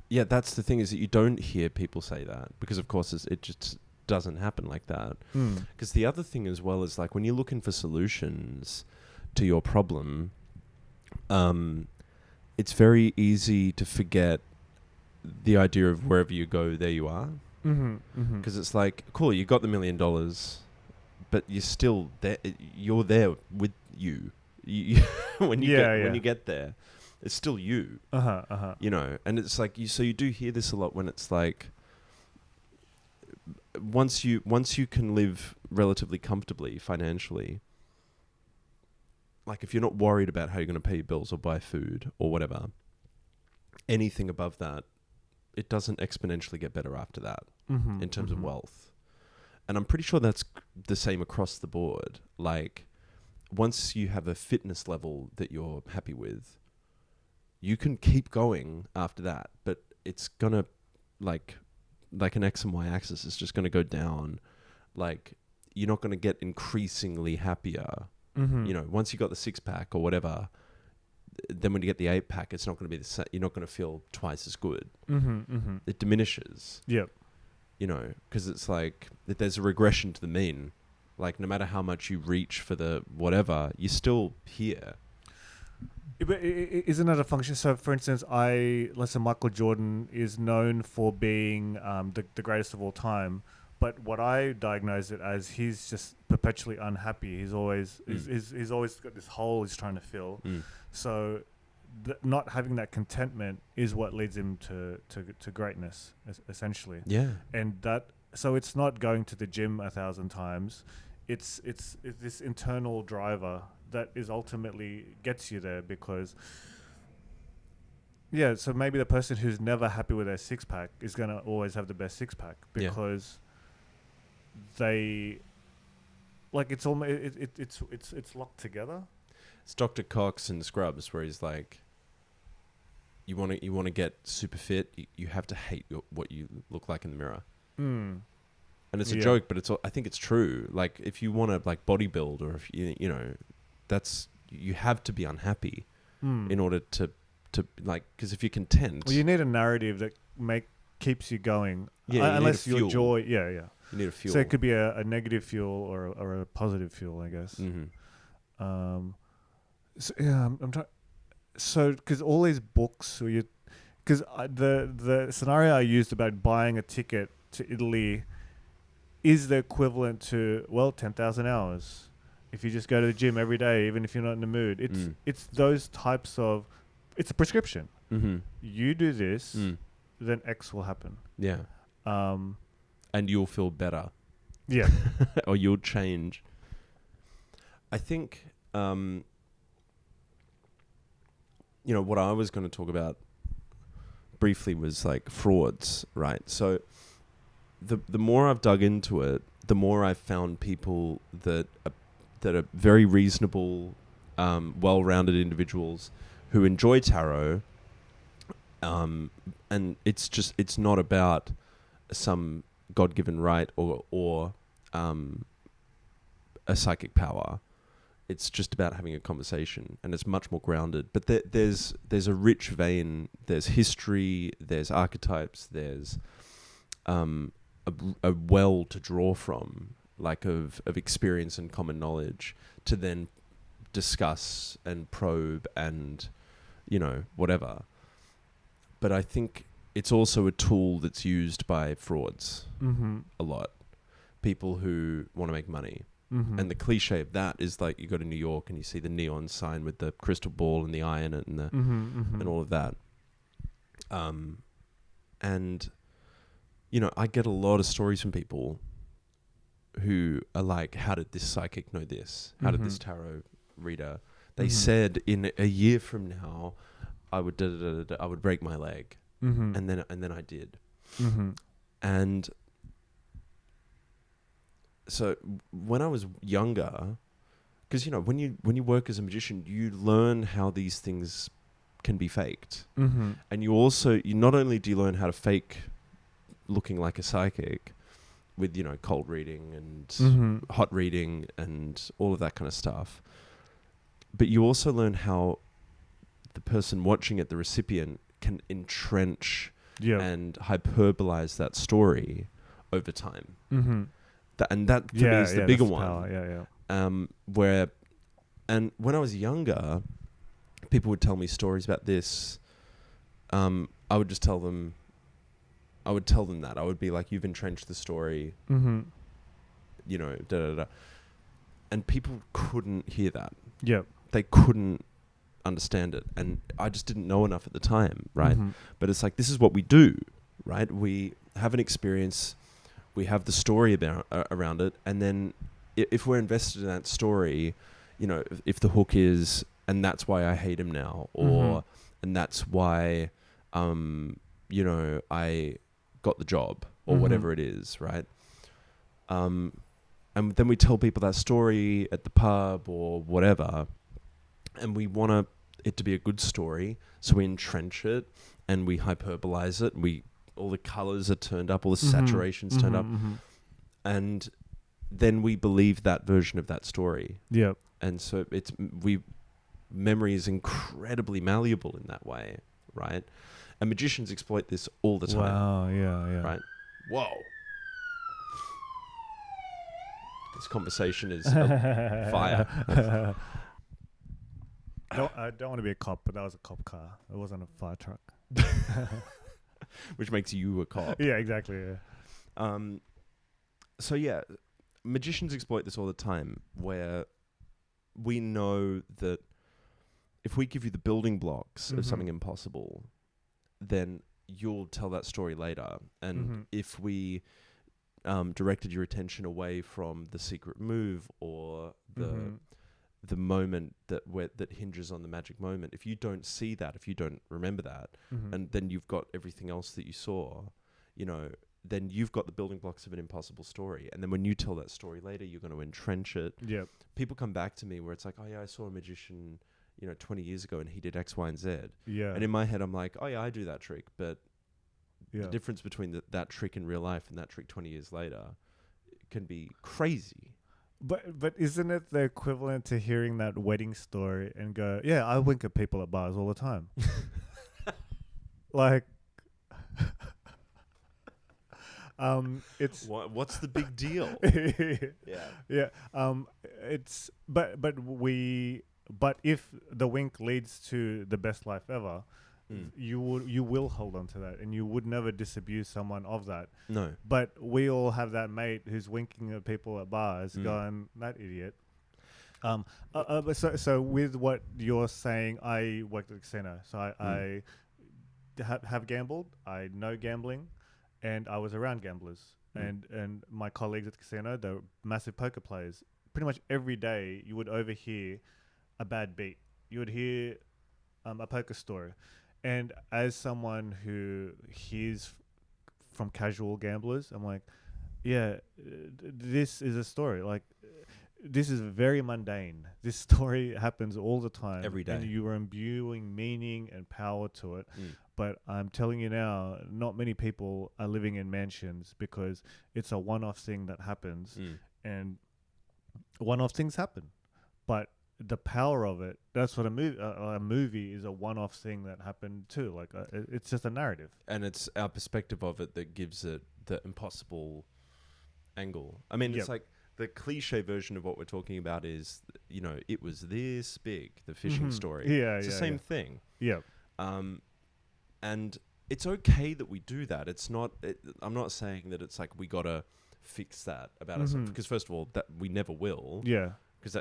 yeah, that's the thing, is that you don't hear people say that because, of course, it just doesn't happen like that. Because the other thing as well is, like, when you're looking for solutions to your problem, it's very easy to forget the idea of wherever you go, there you are. Because it's like, cool, you got the $1 million, but you're still there. You're there with you. When you get there. It's still you, and it's like so you do hear this a lot when it's like, once you can live relatively comfortably financially, like if you're not worried about how you're going to pay your bills or buy food or whatever, anything above that, it doesn't exponentially get better after that in terms of wealth. And I'm pretty sure that's the same across the board. Like, once you have a fitness level that you're happy with, you can keep going after that, but it's gonna, like an X and Y axis is just gonna go down. Like, you're not gonna get increasingly happier. You know, once you got the 6-pack or whatever, then when you get the 8-pack, it's not gonna be the same. You're not gonna feel twice as good. It diminishes. Yep. You know, because it's like there's a regression to the mean. Like, no matter how much you reach for the whatever, you're still here. But isn't that a function? So, for instance, let's say Michael Jordan is known for being the greatest of all time, but what I diagnose it as, he's just perpetually unhappy. He's always he's always got this hole he's trying to fill. So, not having that contentment is what leads him to greatness, essentially. Yeah. And so it's not going to the gym 1,000 times. It's this internal driver that is ultimately gets you there, because so maybe the person who's never happy with their 6-pack is going to always have the best 6-pack, because they, like, it's almost it's locked together. It's Dr. Cox in Scrubs, where he's like, you want to get super fit, you have to hate what you look like in the mirror. And it's a joke, but I think it's true. Like, if you want to, like, bodybuild, or if you know, you have to be unhappy in order to like, because if you're content, well, you need a narrative that keeps you going. Yeah, unless your joy, You need a fuel. So it could be a negative fuel or a positive fuel, I guess. So, I'm trying. So, because all these books, because the scenario I used about buying a ticket to Italy is the equivalent to 10,000 hours. If you just go to the gym every day, even if you're not in the mood, it's those types of, it's a prescription. You do this, then X will happen. Yeah. And you'll feel better. Yeah. Or you'll change. I think, you know, what I was going to talk about briefly was, like, frauds, right? So the more I've dug into it, the more I've found people that are very reasonable, well-rounded individuals who enjoy tarot, and it's not about some God-given right or a psychic power. It's just about having a conversation, and it's much more grounded. But there's a rich vein. There's history. There's archetypes. There's a well to draw from, like, of experience and common knowledge, to then discuss and probe and, you know, whatever. But I think it's also a tool that's used by frauds a lot. People who want to make money. And the cliche of that is, like, you go to New York and you see the neon sign with the crystal ball and the eye in it and the and all of that. And, you know, I get a lot of stories from people who are like, how did this psychic know this? How did this tarot reader? They said in a year from now, I would I would break my leg, and then I did, and so when I was younger, because, you know, when you work as a magician, you learn how these things can be faked, and you not only do you learn how to fake looking like a psychic with, you know, cold reading and hot reading and all of that kind of stuff, but you also learn how the person watching it, the recipient, can entrench and hyperbolize that story over time. And that to me is the bigger one. Power. And when I was younger, people would tell me stories about this. I would just tell them. I would tell them that. I would be like, "You've entrenched the story." You know, da da da. And people couldn't hear that. Yep. They couldn't understand it, and I just didn't know enough at the time, right? But it's like, this is what we do, right? We have an experience. We have the story around it, and then if we're invested in that story, you know, if the hook is, and that's why I hate him now, or and that's why, you know, I got the job, or whatever it is, right? And then we tell people that story at the pub or whatever, and we want it to be a good story, so we entrench it and we hyperbolize it. All the colors are turned up, all the saturations turned up, and then we believe that version of that story. Yep. And so memory is incredibly malleable in that way, right? And magicians exploit this all the time. Wow, yeah. Right? Whoa. This conversation is fire. I don't want to be a cop, but that was a cop car. It wasn't a fire truck. Which makes you a cop. Yeah, exactly. Yeah. So yeah, magicians exploit this all the time, where we know that if we give you the building blocks of something impossible, then you'll tell that story later. And if we directed your attention away from the secret move or the moment that hinges on the magic moment, if you don't see that, if you don't remember that, and then you've got everything else that you saw, then you've got the building blocks of an impossible story. And then when you tell that story later, you're going to entrench it. Yep. People come back to me where it's like, oh yeah, I saw a magician 20 years ago and he did X, Y, and Z. Yeah. And in my head, I'm like, oh yeah, I do that trick. But the difference between that trick in real life and that trick 20 years later can be crazy. But isn't it the equivalent to hearing that wedding story and go, yeah, I wink at people at bars all the time. Like, it's what's the big deal? Yeah. But if the wink leads to the best life ever, you will hold on to that, and you would never disabuse someone of that. No. But we all have that mate who's winking at people at bars, going, that idiot. So with what you're saying, I worked at a casino, so I have gambled. I know gambling, and I was around gamblers, and my colleagues at the casino, they're massive poker players. Pretty much every day, you would overhear a bad beat. You would hear a poker story. And as someone who hears from casual gamblers, I'm like, yeah, this is a story. Like, this is very mundane. This story happens all the time. Every day. And you are imbuing meaning and power to it. But I'm telling you now, not many people are living in mansions because it's a one-off thing that happens. And one-off things happen. But the power of it, that's what a movie is, a one-off thing that happened too. Like it's just a narrative, and it's our perspective of it that gives it the impossible angle. I mean, it's like the cliche version of what we're talking about is, it was this big, the fishing story. It's the same thing. And it's okay that we do that. It's not. I'm not saying that it's like we gotta fix that about ourselves, because first of all, that we never will. Yeah. Because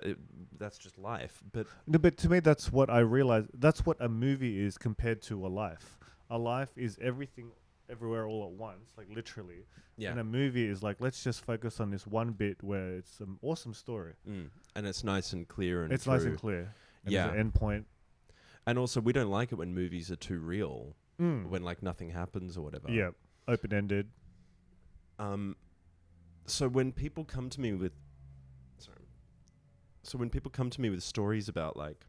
that's just life. But to me, that's what I realized. That's what a movie is compared to a life. A life is everything, everywhere, all at once, like literally. Yeah. And a movie is like, let's just focus on this one bit where it's an awesome story. And it's nice and clear. And it's nice and clear. And there's an end point. And also, we don't like it when movies are too real. When like nothing happens or whatever. Yeah. Open-ended. So when people come to me with stories about, like,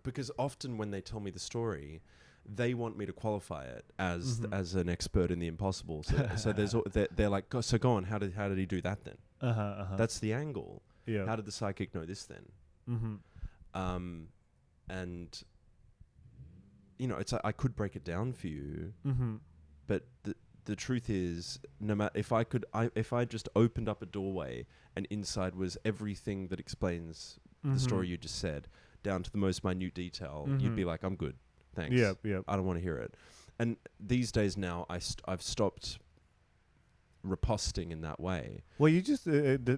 because often when they tell me the story, they want me to qualify it as an expert in the impossible. So they're like, so go on, how did he do that then? That's the angle. Yeah. How did the psychic know this then? And it's like, I could break it down for you, but the truth is, no matter if I just opened up a doorway and inside was everything that explains the story you just said, down to the most minute detail, you'd be like, I'm good, thanks. Yeah. I don't want to hear it. And these days now, I've stopped riposting in that way. Well, you just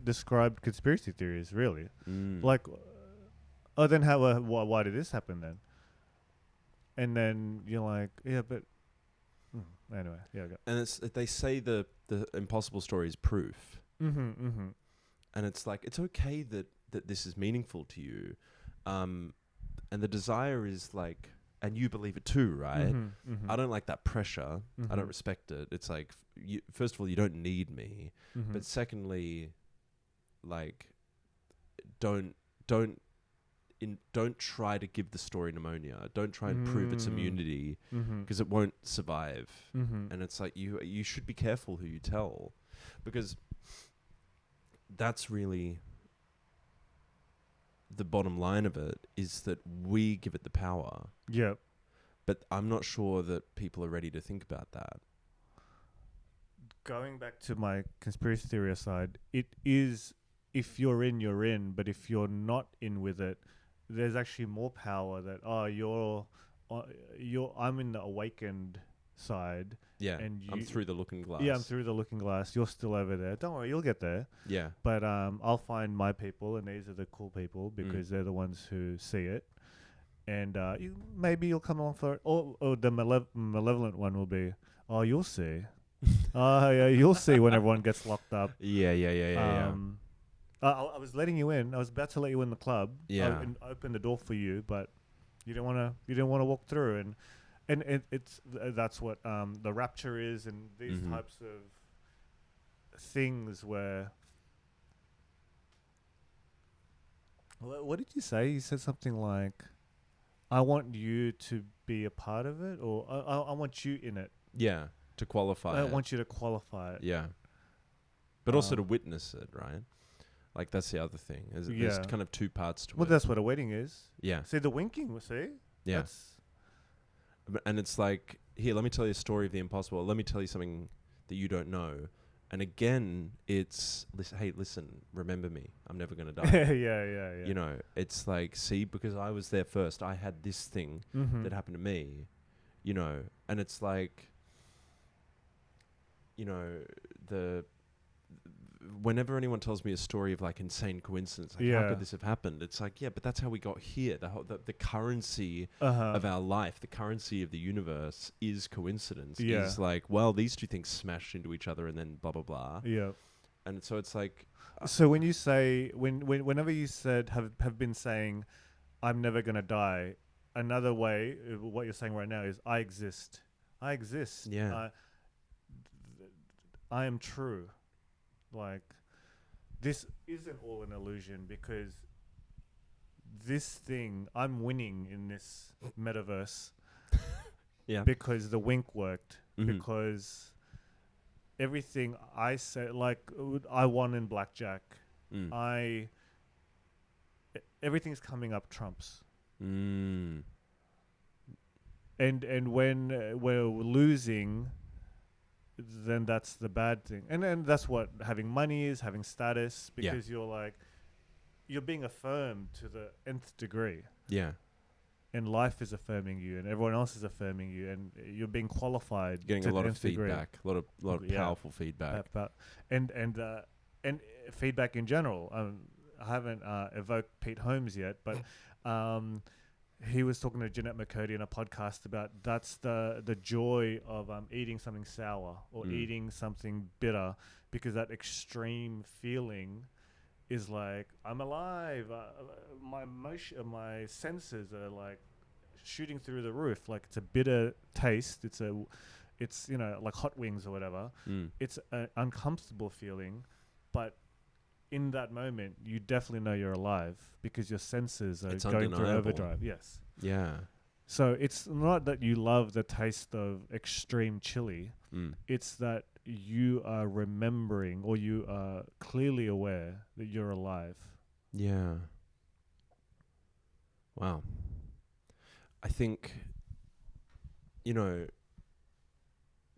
described conspiracy theories, really. Like, then why did this happen then? And then you're like, yeah, but. Anyway, yeah. And they say the impossible story is proof. And it's like, it's okay that this is meaningful to you. And the desire is like, and you believe it too, right? I don't like that pressure. I don't respect it. It's like, first of all, you don't need me, Mm-hmm. but secondly, like, don't don't try to give the story pneumonia. Don't try and prove its immunity, because it won't survive. And it's like you should be careful who you tell, because that's really the bottom line of it, is that we give it the power. Yep. But I'm not sure that people are ready to think about that. Going back to my conspiracy theory aside, it is, if you're in, you're in. But if you're not in with it, there's actually more power that, I'm in the awakened side. Yeah, and I'm through the looking glass. Yeah, I'm through the looking glass. You're still over there. Don't worry, you'll get there. Yeah. But I'll find my people, and these are the cool people, because they're the ones who see it. And maybe you'll come along for it. Or the malevolent one will be, oh, you'll see. Yeah, you'll see when everyone gets locked up. Yeah. I was letting you in. I was about to let you in the club. Yeah. And open the door for you, but you didn't want to. You didn't want to walk through, and that's what the rapture is, and these types of things where. What did you say? You said something like, "I want you to be a part of it," or I want you in it. Yeah, to qualify. I want you to qualify it. Yeah, but also to witness it, right? Like, that's the other thing. There's kind of two parts to it. Well, that's what a wedding is. Yeah. See the winking. See. Yeah. And it's like, here, let me tell you a story of the impossible. Let me tell you something that you don't know. And again, it's, hey, listen, remember me. I'm never going to die. Yeah. You know, it's like, see, because I was there first. I had this thing that happened to me, you know. And it's like, you know, whenever anyone tells me a story of like insane coincidence, like how could this have happened? It's like, yeah, but that's how we got here. The currency of our life, the currency of the universe is coincidence. Yeah. Is like, well, these two things smashed into each other and then blah, blah, blah. Yeah. And so it's like... so when you say, whenever you said, have been saying, I'm never going to die, another way, what you're saying right now is, I exist. I exist. Yeah. I am true. Like, this isn't all an illusion, because this thing, I'm winning in this metaverse. Yeah. Because the wink worked. Because everything I said, like, I won in blackjack. Everything's coming up trumps. And when we're losing, then that's the bad thing. And that's what having money is, having status, because you're being affirmed to the nth degree. Yeah. And life is affirming you, and everyone else is affirming you, and you're being qualified. Getting to a lot the of nth degree. feedback, a lot of powerful feedback. And feedback in general. I haven't evoked Pete Holmes yet, but he was talking to Jeanette McCurdy in a podcast about that's the joy of eating something sour or eating something bitter, because that extreme feeling is like, I'm alive. My senses are like shooting through the roof. Like, it's a bitter taste. It's like hot wings or whatever. It's an uncomfortable feeling, but in that moment, you definitely know you're alive, because your senses are going through overdrive. Yes. Yeah. So it's not that you love the taste of extreme chili. It's that you are remembering, or you are clearly aware that you're alive. Yeah. Wow. I think,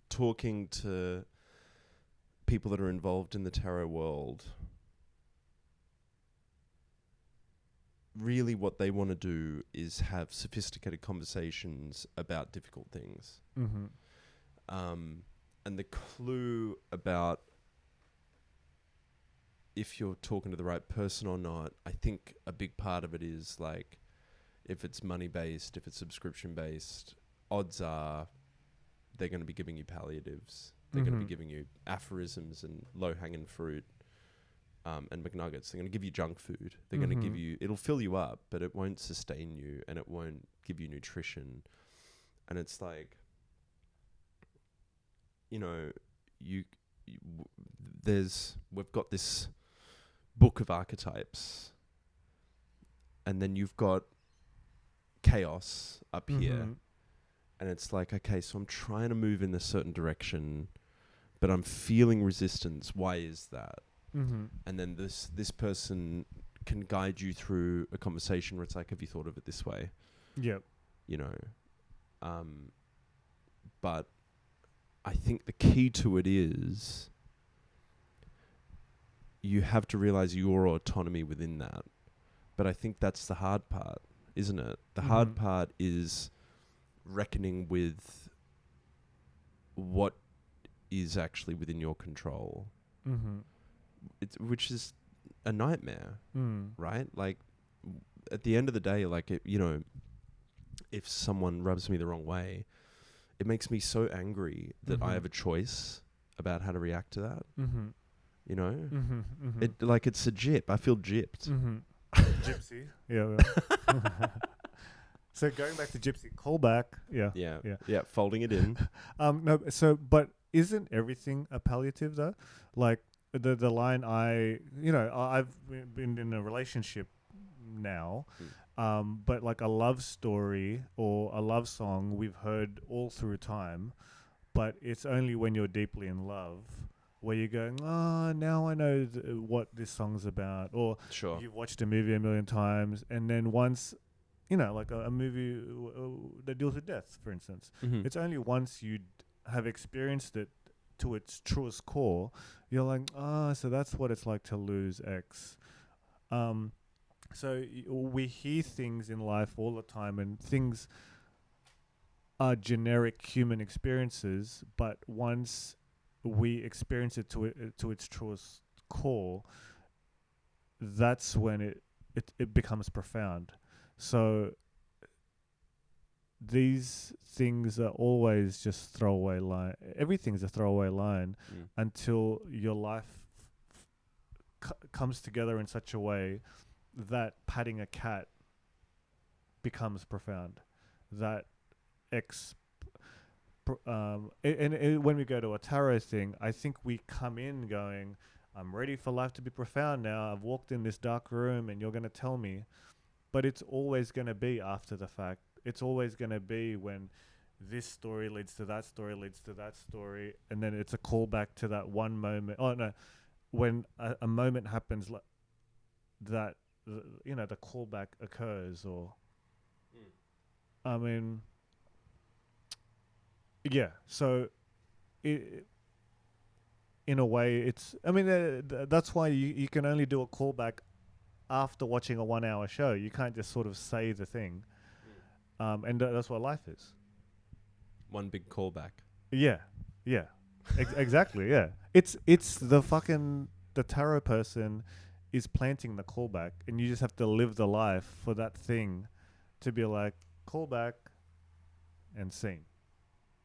talking to people that are involved in the tarot world, really what they want to do is have sophisticated conversations about difficult things. And the clue about if you're talking to the right person or not, I think a big part of it is, like, if it's money-based, if it's subscription-based, odds are they're going to be giving you palliatives. They're going to be giving you aphorisms and low-hanging fruit. And McNuggets. They're going to give you junk food. They're going to give you... It'll fill you up, but it won't sustain you, and it won't give you nutrition. And it's like, we've got this book of archetypes, and then you've got chaos up here, and it's like, okay, so I'm trying to move in a certain direction, but I'm feeling resistance. Why is that? And then this person can guide you through a conversation where it's like, have you thought of it this way? Yep. You know, but I think the key to it is you have to realize your autonomy within that. But I think that's the hard part, isn't it? The hard part is reckoning with what is actually within your control, which is a nightmare, right? Like, at the end of the day, like, if someone rubs me the wrong way, it makes me so angry that I have a choice about how to react to that. You know, it's a gyp. I feel gypped. Gypsy. Yeah. So going back to gypsy callback. Yeah. Folding it in. No. So, but isn't everything a palliative though? Like the line I've been in a relationship now. But like a love story or a love song we've heard all through time, but it's only when you're deeply in love where you're going, now I know what this song's about. Or you've watched a movie a million times, and then once, like a movie that deals with death, for instance, it's only once you have experienced it to its truest core, you're like, so that's what it's like to lose X. So we hear things in life all the time, and things are generic human experiences, but once we experience it to its truest core, that's when it becomes profound. So these things are always just throwaway line. Everything's a throwaway line until your life comes together in such a way that patting a cat becomes profound. That when we go to a tarot thing, I think we come in going, I'm ready for life to be profound now. I've walked in this dark room and you're going to tell me. But it's always going to be after the fact. It's always going to be when this story leads to that story, leads to that story. And then it's a callback to that one moment. Oh, no. When a moment happens that, the callback occurs, or... I mean... Yeah, so in a way, it's... I mean, that's why you can only do a callback after watching a 1 hour show. You can't just sort of say the thing. And that's what life is. One big callback. Yeah. Exactly, yeah. It's the tarot person is planting the callback, and you just have to live the life for that thing to be like, callback and scene.